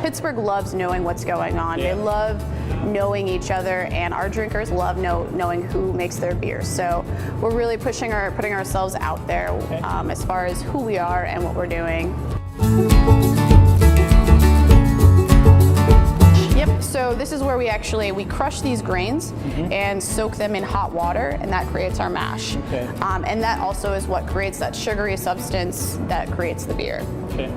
Pittsburgh loves knowing what's going on. They love knowing each other, and our drinkers love knowing who makes their beer. So we're really putting ourselves out there as far as who we are and what we're doing. Yep, so this is where we crush these grains and soak them in hot water, and that creates our mash. Okay. And that also is what creates that sugary substance that creates the beer. Okay.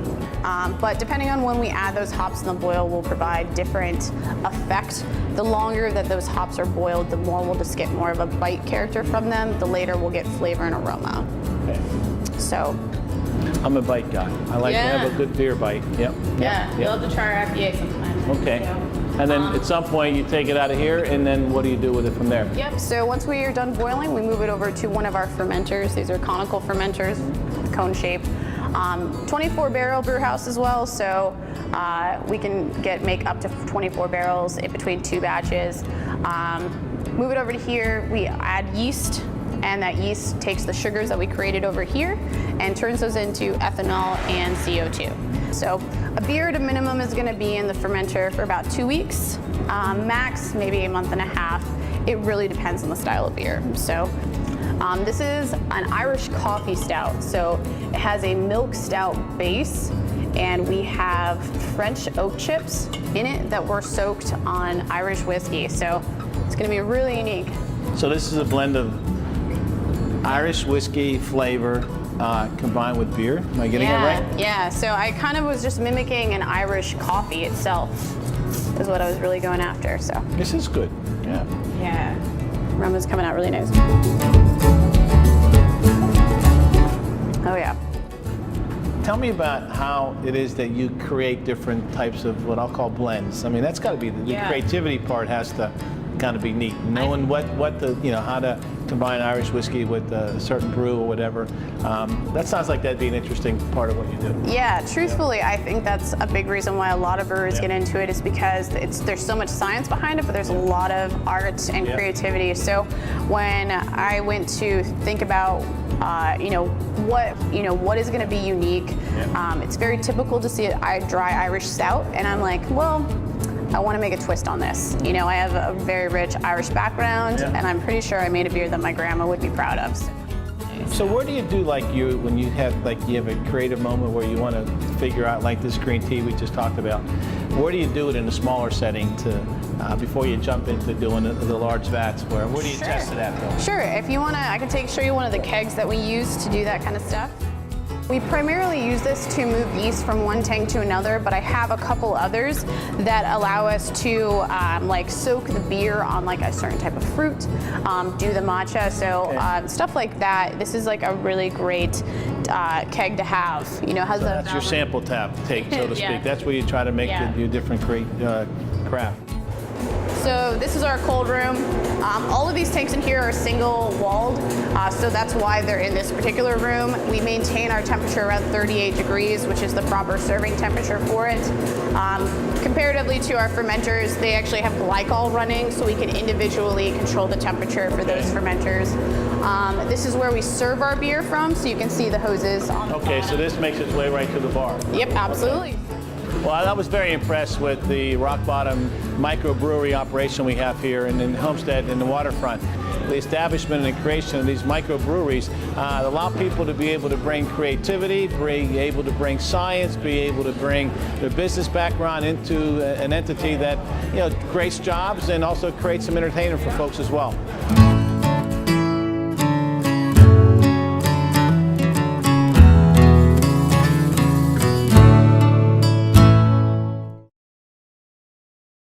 But depending on when we add those hops in the boil will provide different effect. The longer that those hops are boiled, the more we'll just get more of a bite character from them. The later we'll get flavor and aroma. Okay. So. I'm a bite guy. I like to have a good beer bite. Yep. Yeah, you'll have to try our IPA sometime. Okay. And then at some point you take it out of here, and then what do you do with it from there? Yep, so once we are done boiling, we move it over to one of our fermenters. These are conical fermenters, cone shape. 24 barrel brew house as well, so we can make up to 24 barrels in between 2 batches. Move it over to here, we add yeast, and that yeast takes the sugars that we created over here and turns those into ethanol and CO2. So a beer at a minimum is going to be in the fermenter for about 2 weeks, max maybe a month and a half. It really depends on the style of beer. So this is an Irish coffee stout. So it has a milk stout base, and we have French oak chips in it that were soaked on Irish whiskey. So it's going to be really unique. So this is a blend of Irish whiskey flavor combined with beer. Am I getting it right? Yeah, so I kind of was just mimicking an Irish coffee itself is what I was really going after. So this is good. Yeah. Yeah. Aroma's coming out really nice. Oh yeah. Tell me about how it is that you create different types of what I'll call blends. I mean, that's got to be the creativity part has to kind of be neat. Knowing what the how to combine Irish whiskey with a certain brew or whatever. That sounds like that'd be an interesting part of what you do. Yeah, truthfully, I think that's a big reason why a lot of brewers get into it, is because there's so much science behind it, but there's a lot of art and creativity. So when I went to think about what is going to be unique, it's very typical to see a dry Irish stout, and I'm like, well, I want to make a twist on this. I have a very rich Irish background, and I'm pretty sure I made a beer that my grandma would be proud of. So where do you do when you have a creative moment where you want to figure out like this green tea we just talked about? Where do you do it in a smaller setting before you jump into doing the large vats? Where do you test it at though? Sure. If you want to, I can show you one of the kegs that we use to do that kind of stuff. We primarily use this to move yeast from one tank to another, but I have a couple others that allow us to soak the beer on a certain type of fruit, do the matcha, so stuff like that. This is a really great keg to have. That's your sample take, so to speak. That's where you try to make your different great craft. So this is our cold room. All of these tanks in here are single walled, so that's why they're in this particular room. We maintain our temperature around 38 degrees, which is the proper serving temperature for it. Comparatively to our fermenters, they actually have glycol running, so we can individually control the temperature for those fermenters. This is where we serve our beer from, so you can see the hoses on the bottom. So this makes its way right to the bar. Yep, absolutely. Well, I was very impressed with the rock bottom microbrewery operation we have here in Homestead in the waterfront. The establishment and the creation of these microbreweries allow people to be able to bring creativity, be able to bring science, be able to bring their business background into an entity that creates jobs and also creates some entertainment for folks as well.